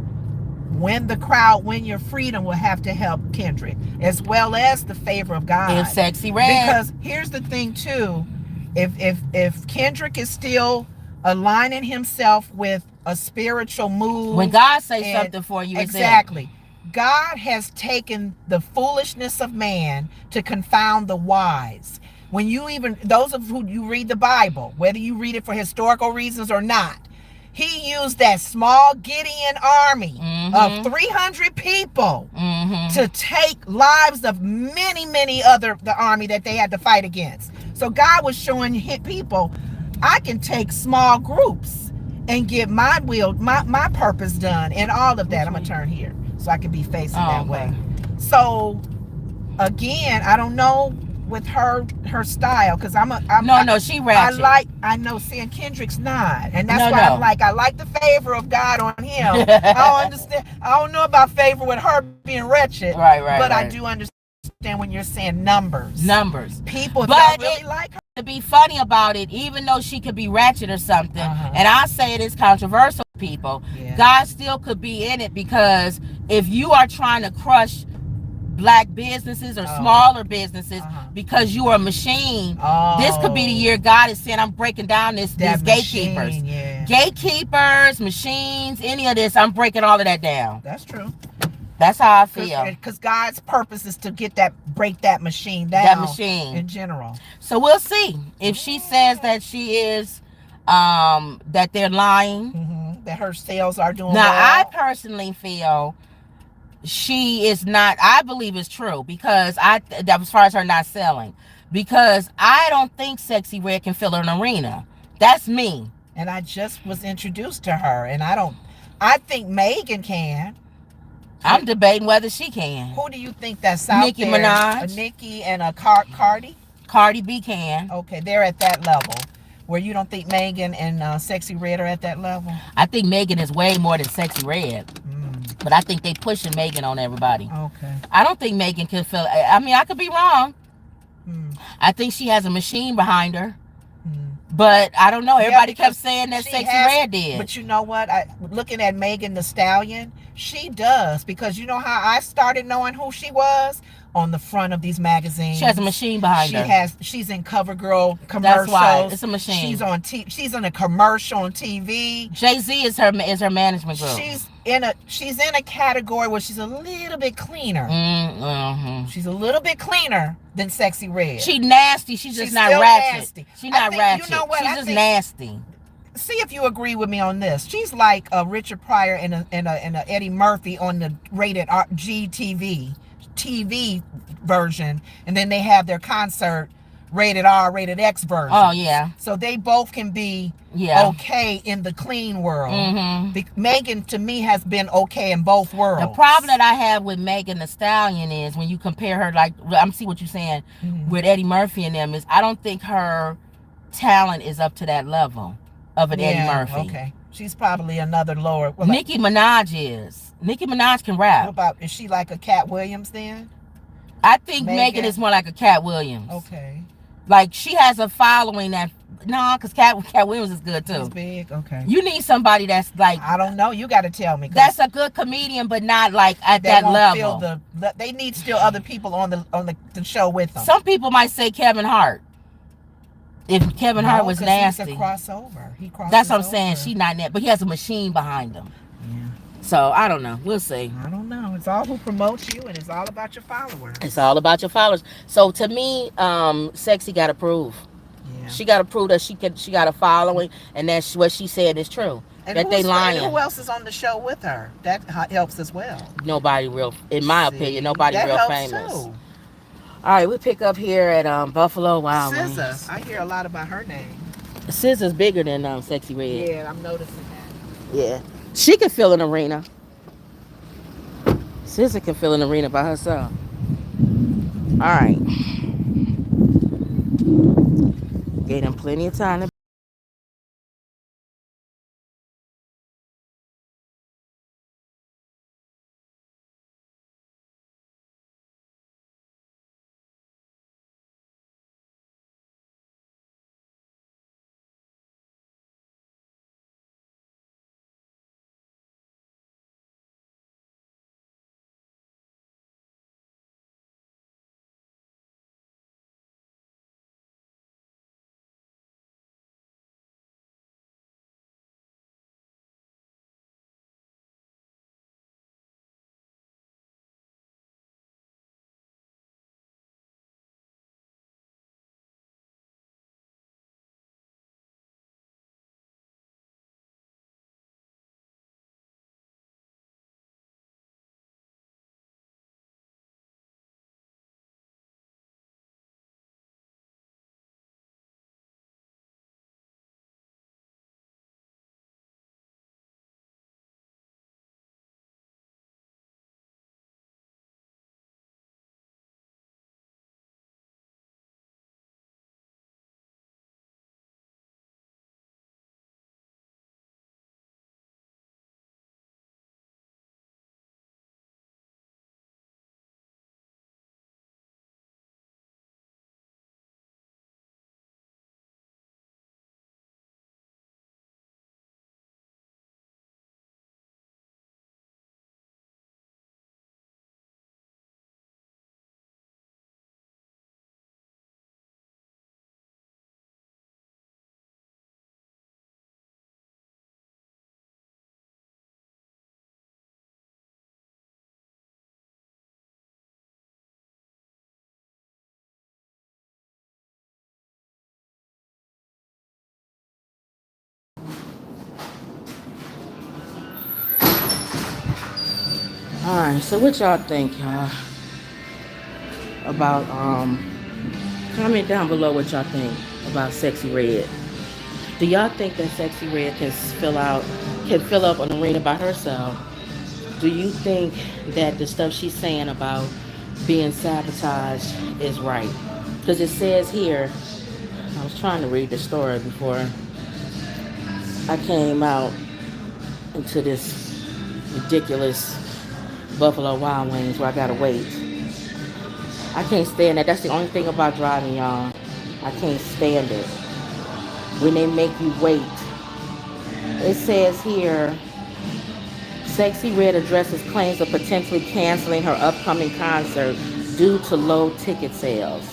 when the crowd, when your freedom will have to help Kendrick, as well as the favor of God. If Sexy Red. Because here's the thing too, if Kendrick is still aligning himself with a spiritual move. When God says something for you, exactly. God has taken the foolishness of man to confound the wise. When you even, those of who you read the Bible, whether you read it for historical reasons or not, he used that small Gideon army of 300 people to take lives of many other, the army that they had to fight against. So God was showing people, I can take small groups and get my will, my purpose done and all of that. I'm going to turn here so I can be facing that way. So again, I don't know with her style, because no, she ratchet. I know, seeing Kendrick's not, and that's why I'm like, I like the favor of God on him. I don't understand. I don't know about favor with her being wretched, right. But I do understand when you're saying numbers. People but really like her. To be funny about it, even though she could be ratchet or something, and I say it is controversial, people, God still could be in it, because if you are trying to crush black businesses or smaller businesses because you are a machine, this could be the year God is saying, I'm breaking down these gatekeepers. Gatekeepers, machines, any of this, I'm breaking all of that down. That's true. That's how I feel. Because God's purpose is to break that machine down. That machine. In general. So we'll see. If she says that she is, that they're lying. That her sales are doing well. Now, I personally feel she is not, I believe it's true, because as far as her not selling, because I don't think Sexy Red can fill an arena. That's me. And I just was introduced to her, and I think Megan can. I'm debating whether she can. Who do you think that's out Nicki there? Minaj. Nicki and a Cardi? Cardi B can. Okay, they're at that level. Where you don't think Megan and Sexy Red are at that level? I think Megan is way more than Sexy Red. But I think they pushing Megan on everybody. Okay. I don't think Megan can fill, I mean, I could be wrong. I think she has a machine behind her. But I don't know. Everybody kept saying that Sexy Red did. But you know what? Looking at Megan Thee Stallion, she does. Because you know how I started knowing who she was? On the front of these magazines. She has a machine behind her. She's in CoverGirl commercials. That's why. It's a machine. She's in a commercial on TV. Jay-Z is her management group. She's in a category where she's a little bit cleaner. She's a little bit cleaner than Sexy Red. She's nasty. She's just not ratchet. Nasty. She's not ratchet. You know what? She's just nasty. See if you agree with me on this. She's like a Richard Pryor and a Eddie Murphy on the rated G TV version, and then they have their concert rated R, rated X version. Oh yeah. So they both can be okay in the clean world. Megan to me has been okay in both worlds. The problem that I have with Megan Thee Stallion is when you compare her, like I'm see what you're saying with Eddie Murphy and them, is I don't think her talent is up to that level of an Eddie Murphy. Okay. She's probably another lower. Well, Nicki Minaj is. Nicki Minaj can rap. What about, is she like a Cat Williams then? I think Megan is more like a Cat Williams. Okay. Like she has a following that, because Cat Williams is good too. She's big. Okay. You need somebody that's like, I don't know. You got to tell me. That's a good comedian, but not like at that level. They need still other people on the show with them. Some people might say Kevin Hart. If Kevin Hart was nasty. He's a crossover. He crosses. That's what I'm saying. She not net, but he has a machine behind him. Yeah. So I don't know. We'll see. I don't know. It's all who promotes you, and it's all about your followers. It's all about your followers. So to me, Sexy got to prove. Yeah. She got to prove that she got a following, and that's what she said is true. And that they lying. Who else is on the show with her? That helps as well. Nobody real, in my opinion, nobody real famous. Too. All right, we pick up here at Buffalo Wild Wings. SZA. I hear a lot about her name. SZA's bigger than Sexy Red. Yeah, I'm noticing that. Yeah. She can fill an arena. Sister can fill an arena by herself. All right. Gave them plenty of time to. All right. So what y'all think, y'all, about comment down below what y'all think about Sexy Red. Do y'all think that Sexy Red can fill up an arena by herself? Do you think that the stuff she's saying about being sabotaged is right? Because it says here, I was trying to read the story before I came out into this ridiculous Buffalo Wild Wings where I gotta wait. I can't stand that. That's the only thing about driving, y'all. I can't stand it. When they make you wait. It says here, Sexy Red addresses claims of potentially canceling her upcoming concert due to low ticket sales.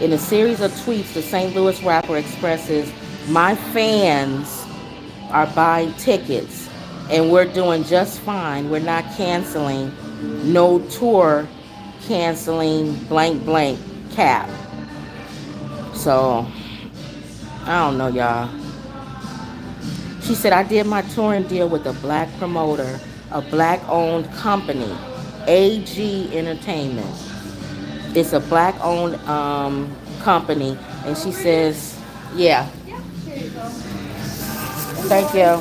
In a series of tweets, the St. Louis rapper expresses, "My fans are buying tickets and we're doing just fine. We're not canceling. No tour canceling blank blank cap." So, I don't know, y'all. She said, "I did my touring deal with a black promoter, a black owned company, AG Entertainment. It's a black owned company." And she says, yeah, thank you.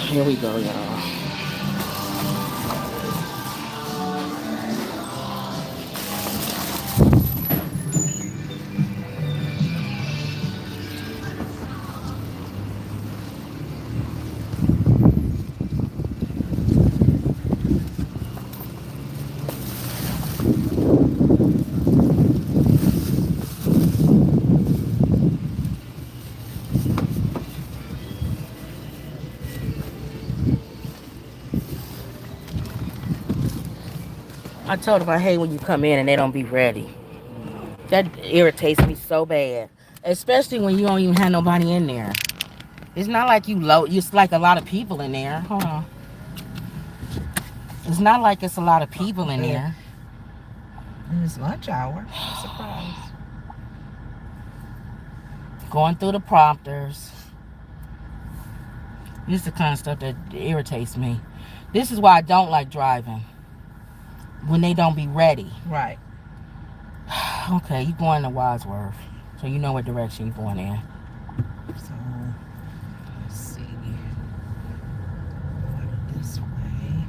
Here we go, y'all. I told them I hate when you come in and they don't be ready. That irritates me so bad. Especially when you don't even have nobody in there. It's not like you low. It's like a lot of people in there. Hold on. It's not like it's a lot of people in there. And it's lunch hour. Surprise. Going through the prompters. This is the kind of stuff that irritates me. This is why I don't like driving. When they don't be ready. Right. Okay, you going to Wadsworth. So you know what direction you're going in. So, let's see. This way.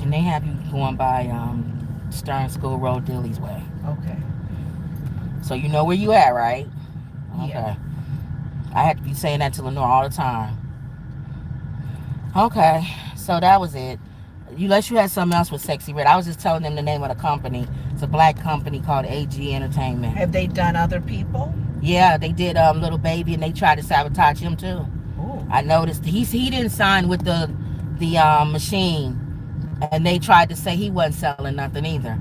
And they have you going by Stern School Road, Dilly's Way. Okay. So you know where you at, right? Okay. Yeah. I had to be saying that to Lenore all the time. Okay. So that was it. Unless you had something else with Sexy Red. I was just telling them the name of the company. It's a black company called AG Entertainment. Have they done other people? Yeah, they did Little Baby, and they tried to sabotage him too. Ooh. I noticed he didn't sign with the machine, and they tried to say he wasn't selling nothing either.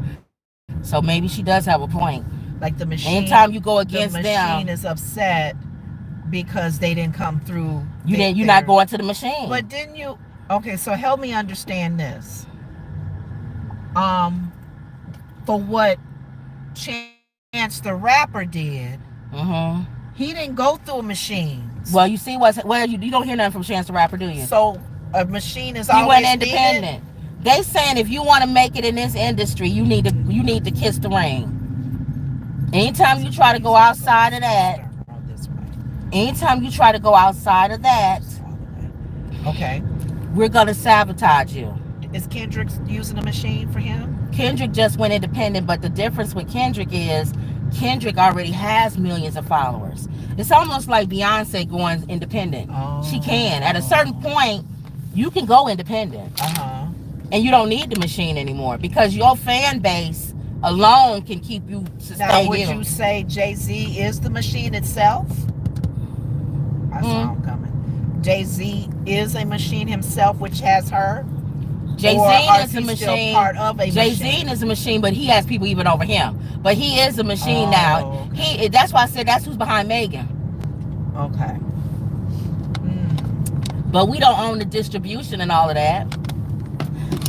So maybe she does have a point. Like the machine. Anytime you go against the them, machine is upset because they didn't come through. You're not going to the machine. But didn't you? Okay, so help me understand this. For what Chance the Rapper did, he didn't go through a machine. Well, you see you don't hear nothing from Chance the Rapper, do you? So a machine is he always went independent. They saying if you want to make it in this industry, you need to kiss the ring. Anytime you try to go outside of that, okay, we're gonna sabotage you. Is Kendrick using a machine for him? Kendrick just went independent, but the difference with Kendrick is Kendrick already has millions of followers. It's almost like Beyonce going independent. She can. At a certain point, you can go independent. And you don't need the machine anymore because your fan base alone can keep you sustained. Now, would you say Jay-Z is the machine itself? I saw him coming. Jay-Z is a machine himself, which has her. Jay-Z is a machine. Part of a Jay-Z is a machine, but he has people even over him. But he is a machine now. Okay. That's why I said that's who's behind Megan. Okay. But we don't own the distribution and all of that.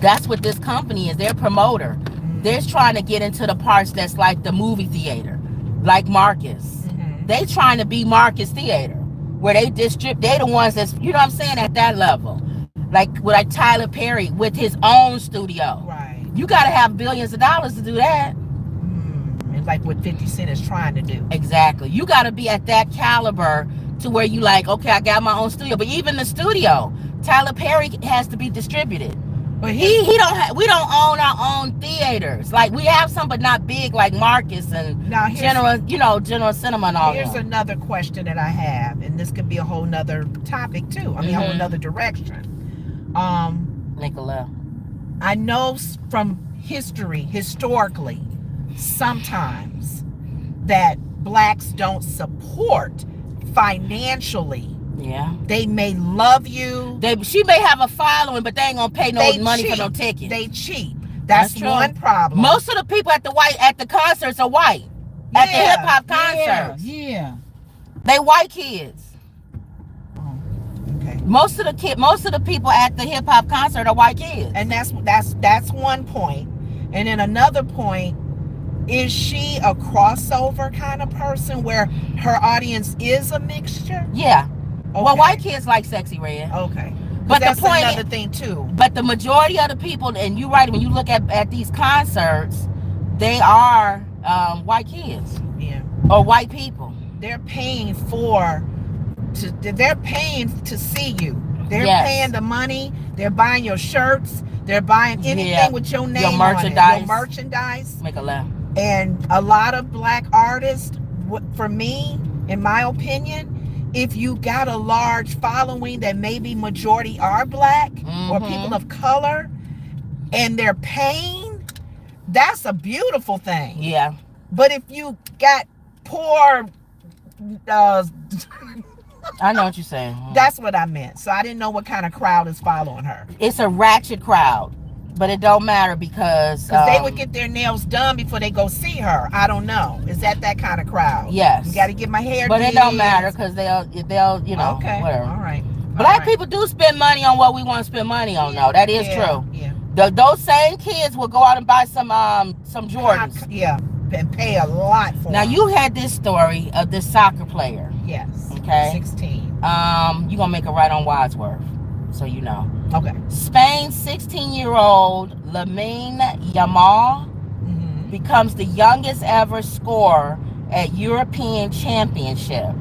That's what this company is. They're a promoter. They're trying to get into the parts that's like the movie theater, like Marcus. They trying to be Marcus Theater, where they distribute. They the ones that's, you know what I'm saying, at that level. Like Tyler Perry with his own studio. Right. You got to have billions of dollars to do that. And like what 50 Cent is trying to do. Exactly. You got to be at that caliber to where you like, okay, I got my own studio. But even the studio, Tyler Perry has to be distributed. But we don't own our own theaters. Like we have some, but not big like Marcus and General Cinema and all that. Here's another question that I have, and this could be a whole nother topic too. I mean, a whole nother direction. Nicola. I know from historically, sometimes that blacks don't support financially. Yeah. They may love you. She may have a following, but they ain't gonna pay no money for no tickets. They cheap. That's one problem. Most of the people at the concerts are white. At the hip hop concerts. Yeah. They white kids. Okay. Most of the people at the hip hop concert are white kids. And that's one point. And then another point, is she a crossover kind of person where her audience is a mixture? Yeah. Okay. Well, white kids like Sexy Red. Okay. But that's the point another thing too. But the majority of the people, and you're right, when you look at these concerts, they are white kids. Yeah. Or white people. They're paying to see you. They're paying the money. They're buying your shirts. They're buying anything with your name your merchandise. on it. Your merchandise. Make a laugh. And a lot of black artists, for me, in my opinion, if you got a large following that maybe majority are black or people of color, and they're paying, that's a beautiful thing. Yeah. But if you got poor, I know what you're saying. That's what I meant. So I didn't know what kind of crowd is following her. It's a ratchet crowd. But it don't matter because they would get their nails done before they go see her. I don't know. Is that kind of crowd? Yes. You got to get my hair But it don't matter because they'll okay. Whatever. All right. Black people do spend money on what we want to spend money on. Though that is true. Yeah. Those same kids will go out and buy some Jordans. Yeah. And pay a lot for. Now you had this story of this soccer player. Yes. Okay. 16. You gonna make it right on Wadsworth, so you know. Okay. Spain's 16-year-old Lamine Yamal becomes the youngest ever scorer at European Championship.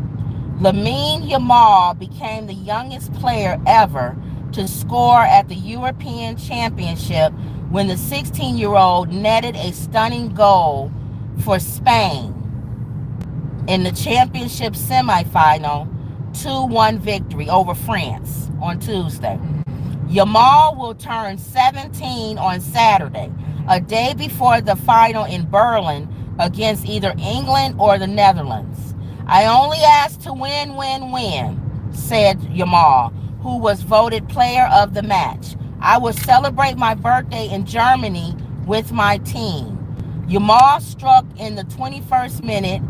Lamine Yamal became the youngest player ever to score at the European Championship when the 16-year-old netted a stunning goal for Spain in the championship semifinal 2-1 victory over France on Tuesday. Yamal will turn 17 on Saturday, a day before the final in Berlin against either England or the Netherlands. I only asked to win, said Yamal, who was voted player of the match. I will celebrate my birthday in Germany with my team. Yamal struck in the 21st minute,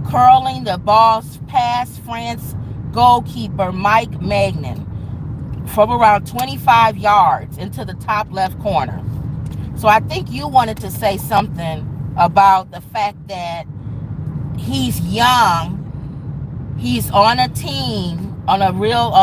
curling the ball past France goalkeeper Mike Magnan from around 25 yards into the top left corner. So I think you wanted to say something about the fact that he's young, he's on a team, on a real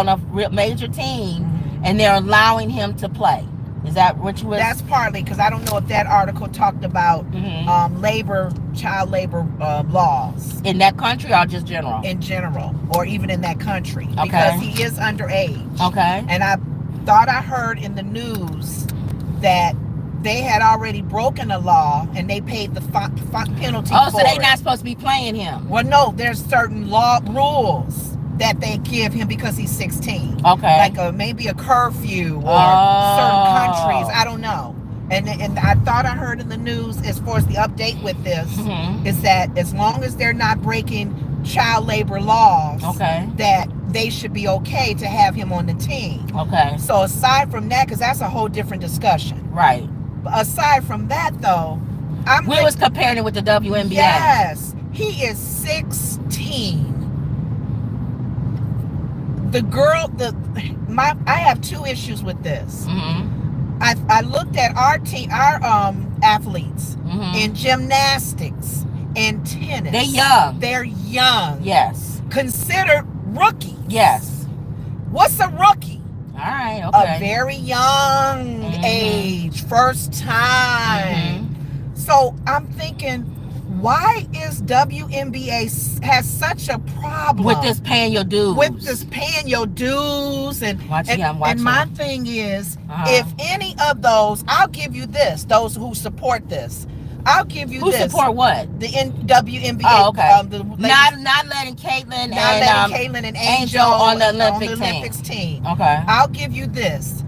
major team, and they're allowing him to play. Is that what you was? That's partly because I don't know if that article talked about child labor laws in that country or just general? In general, or even in that country, okay, because he is underage. Okay. And I thought I heard in the news that they had already broken a law and they paid the penalty. Oh, for so they're it. not supposed to be playing him? Well, no, there's certain rules that they give him because he's 16. Okay. Like maybe a curfew or certain countries. I don't know. And I thought I heard in the news, as far as the update with this, is that as long as they're not breaking child labor laws, okay, that they should be okay to have him on the team. Okay. So aside from that, because that's a whole different discussion. Right. But aside from that, though, we was comparing it with the WNBA. Yes. He is 16. The girl, I have two issues with this. I looked at our team, our athletes in gymnastics and tennis. They're young. They're young. Yes. Considered rookies. Yes. What's a rookie? All right. Okay. A very young age, first time. So I'm thinking, why is WNBA has such a problem with this paying your dues? With this paying your dues, and my thing is, if any of those, I'll give you this. Those who support this, I'll give you this. Who support what? The WNBA. Oh, okay. Not letting Caitlin and Angel on the Olympics team. Okay. I'll give you this.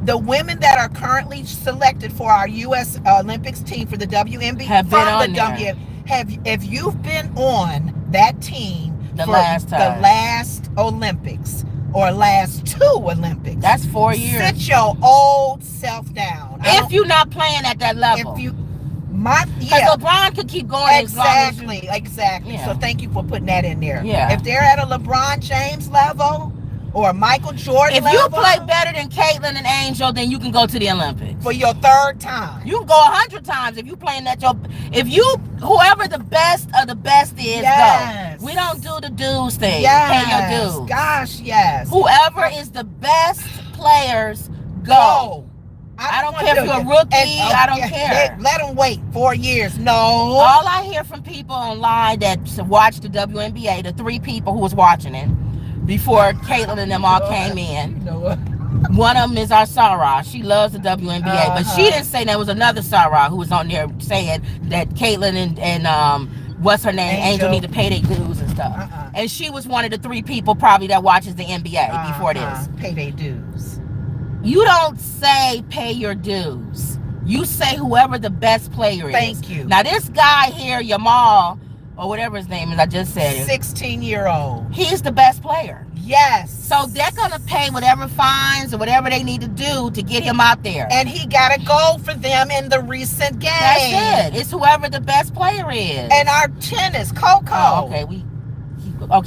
The women that are currently selected for our U.S. Olympics team for the WNBA have been on there. If you've been on that team the last Olympics or last two Olympics, that's 4 years. Sit your old self down. If you're not playing at that level. Because LeBron could keep going exactly. Yeah. So thank you for putting that in there. Yeah. If they're at a LeBron James level or a Michael Jordan level, if you play better than Caitlin and Angel, then you can go to the Olympics for your third time. You can go 100 times if you playing at whoever the best of the best is. Yes. Go. We don't do the dues thing. Yes. Pay your dues. Gosh, yes. Whoever is the best players, go. I don't care if you're a rookie. I don't care. Let them wait 4 years. No. All I hear from people online that watch the WNBA, the 3 people who was watching it before Caitlin and them all came in. You know what? One of them is our Sarah. She loves the WNBA, but she didn't say there was another Sarah who was on there saying that Caitlin and what's her name, Angel need to pay their dues and stuff. And she was one of the 3 people probably that watches the NBA before this. Pay their dues. You don't say pay your dues. You say whoever the best player is. Thank you. Now this guy here, Yamal, or whatever his name is, I just said it. 16-year-old. He's the best player. Yes. So they're going to pay whatever fines or whatever they need to do to get him out there. And he got a goal for them in the recent game. That's it. It's whoever the best player is. And our tennis, Coco. Oh, okay.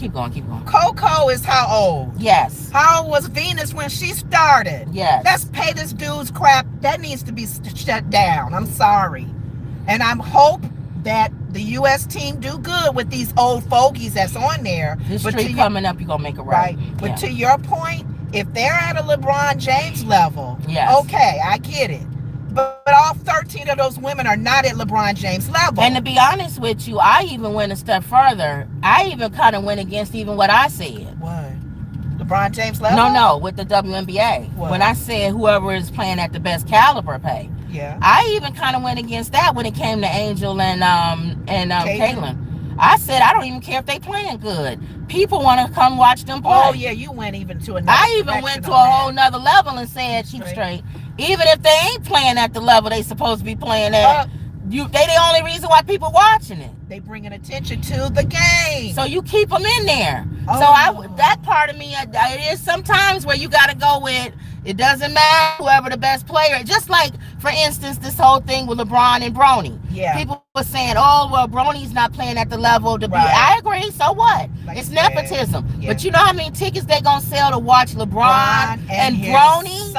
Keep going. Coco is how old? Yes. How old was Venus when she started? Yes. Let's pay this dude's crap. That needs to be shut down. I'm sorry. And I hope that the U.S. team do good with these old fogies that's on there. This streak coming up, you're going to make it right. But to your point, if they're at a LeBron James level, okay, I get it. But all 13 of those women are not at LeBron James level. And to be honest with you, I even went a step further. I even kind of went against even what I said. What? LeBron James level? No, with the WNBA. What? When I said whoever is playing at the best caliber pay. Yeah. I even kind of went against that when it came to Angel and Caitlin. I said I don't even care if they playing good. People want to come watch them play. Oh yeah, you went even to another. I even went to a whole nother level and said, "Keep straight." Even if they ain't playing at the level they supposed to be playing at, they the only reason why people watching it. They bringing attention to the game. So you keep them in there. So that part of me, it is sometimes where you got to go with. It doesn't matter whoever the best player. Just like, for instance, this whole thing with LeBron and Bronny. Yeah. People were saying, "Oh, well, Bronny's not playing at the level to be." I agree. So what? Like it's nepotism. Yeah. But you know how many tickets they gonna sell to watch LeBron and Bronny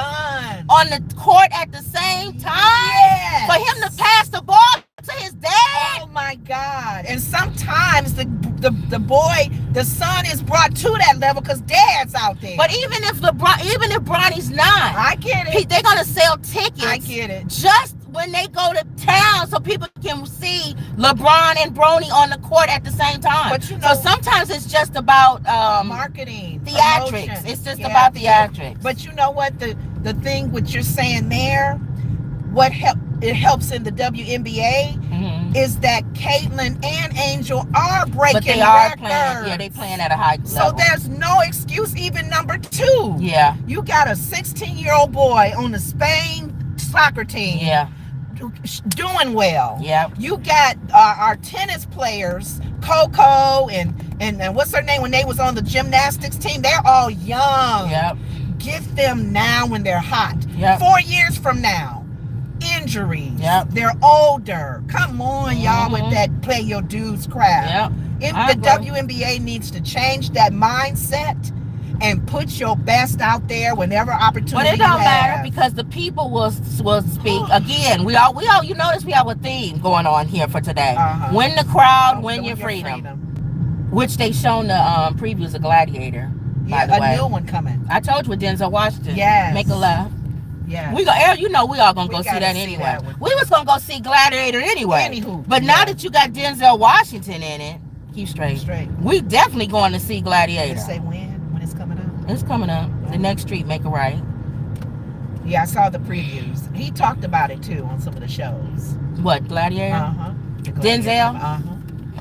on the court at the same time? Yes. For him to pass the ball to his dad? Oh my God! And sometimes the son is brought to that level because dad's out there. But even if Bronny's not, I get it. They're gonna sell tickets. I get it. Just when they go to town, so people can see LeBron and Bronny on the court at the same time. But you know, so sometimes it's just about marketing, theatrics. Promotion. It's just about theatrics. But you know what? The thing what you're saying there, it helps in the WNBA is that Caitlin and Angel are breaking but they are records. Playing, yeah, they playing at a high level. So there's no excuse. Even number 2. Yeah. You got a 16-year-old boy on the Spain soccer team. Yeah. Doing well. Yeah. You got our tennis players, Coco and what's her name when they was on the gymnastics team? They're all young. Yep. Get them now when they're hot. Yep. 4 years from now. Injuries. Yep. They're older. Come on, y'all, with that play your dudes crap. Yep. The WNBA needs to change that mindset and put your best out there whenever opportunity. But it don't matter because the people will speak. Again, we all you notice we have a theme going on here for today. Win the crowd, win your freedom. Which they shown the previews of Gladiator. By the way. A new one coming. I told you with Denzel Washington. Yes. Make a left. Yeah. We all gonna go see that anyway. We was gonna go see Gladiator anyway. Anywho, but now that you got Denzel Washington in it, keep straight. We definitely going to see Gladiator. Did it say when it's coming up? It's coming up. The next street, make a right. Yeah, I saw the previews. He talked about it too on some of the shows. What, Gladiator? Denzel?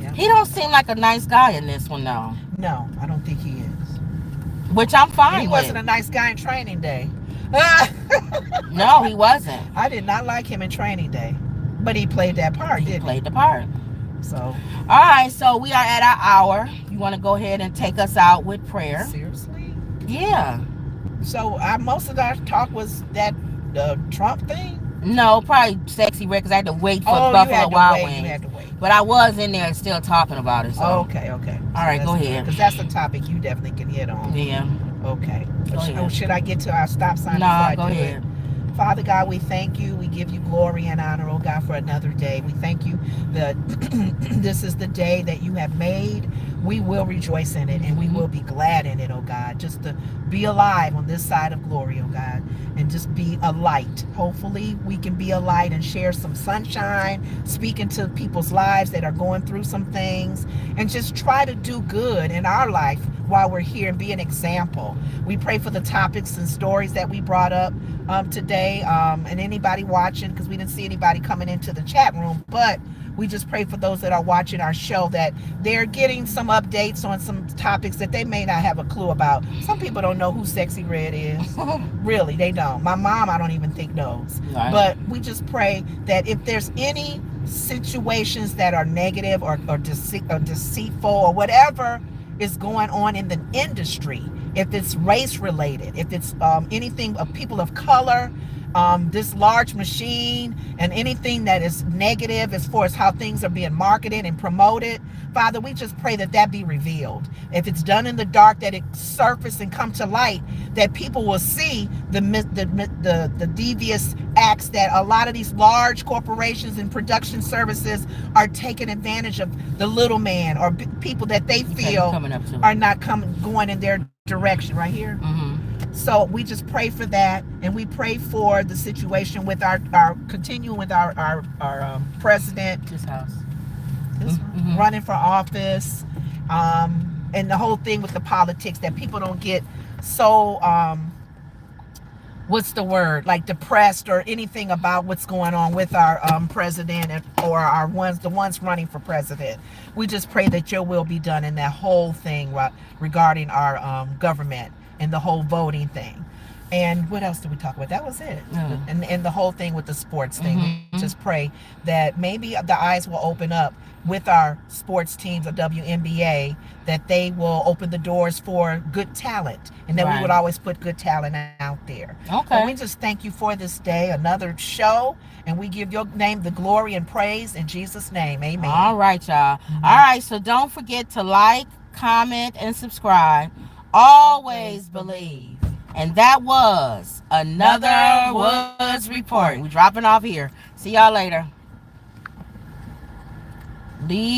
Yeah. He don't seem like a nice guy in this one though. No, I don't think he is. Which I'm fine with. He wasn't a nice guy in Training Day. No, he wasn't. I did not like him in Training Day. But he played that part, didn't he? Played the part. So. All right, so we are at our hour. You want to go ahead and take us out with prayer? Seriously? Yeah. So most of our talk was that Trump thing? No, probably Sexy Red because I had to wait for Buffalo Wild Wings. You had to wait. But I was in there still talking about it. So. Okay. All right, go ahead. Because that's a topic you definitely can hit on. Yeah. Okay. Should I get to our stop sign? No, go ahead. Father God, we thank you. We give you glory and honor, oh God, for another day. We thank you that this is the day that you have made. We will rejoice in it and we will be glad in it, oh God. Just to be alive on this side of glory, oh God, and just be a light. Hopefully we can be a light and share some sunshine, speak into people's lives that are going through some things, and just try to do good in our life while we're here and be an example. We pray for the topics and stories that we brought up today, and anybody watching, because we didn't see anybody coming into the chat room, but we just pray for those that are watching our show that they're getting some updates on some topics that they may not have a clue about. Some people don't know who Sexy Red is. Really, they don't. My mom, I don't even think knows. Right. But we just pray that if there's any situations that are negative or deceitful or whatever is going on in the industry, if it's race related, if it's anything of people of color, this large machine and anything that is negative as far as how things are being marketed and promoted, Father, we just pray that that be revealed. If it's done in the dark, that it surface and come to light, that people will see the devious acts that a lot of these large corporations and production services are taking advantage of the little man or people that they feel are not going in their direction right here. So we just pray for that, and we pray for the situation with our continuing with our president, this house, running for office, and the whole thing with the politics, that people don't get so what's the word, like depressed or anything about what's going on with our president or our the ones running for president. We just pray that your will be done in that whole thing regarding our government and the whole voting thing. And what else did we talk about? That was it. And the whole thing with the sports thing. We just pray that maybe the eyes will open up with our sports teams of WNBA, that they will open the doors for good talent, and that we would always put good talent out there. Okay. And we just thank you for this day, another show, and we give your name the glory and praise in Jesus' name. Amen. All right, y'all. All right, so don't forget to like, comment, and subscribe. Always believe. And that was another Woods Report. We're dropping off here. See y'all later. Leave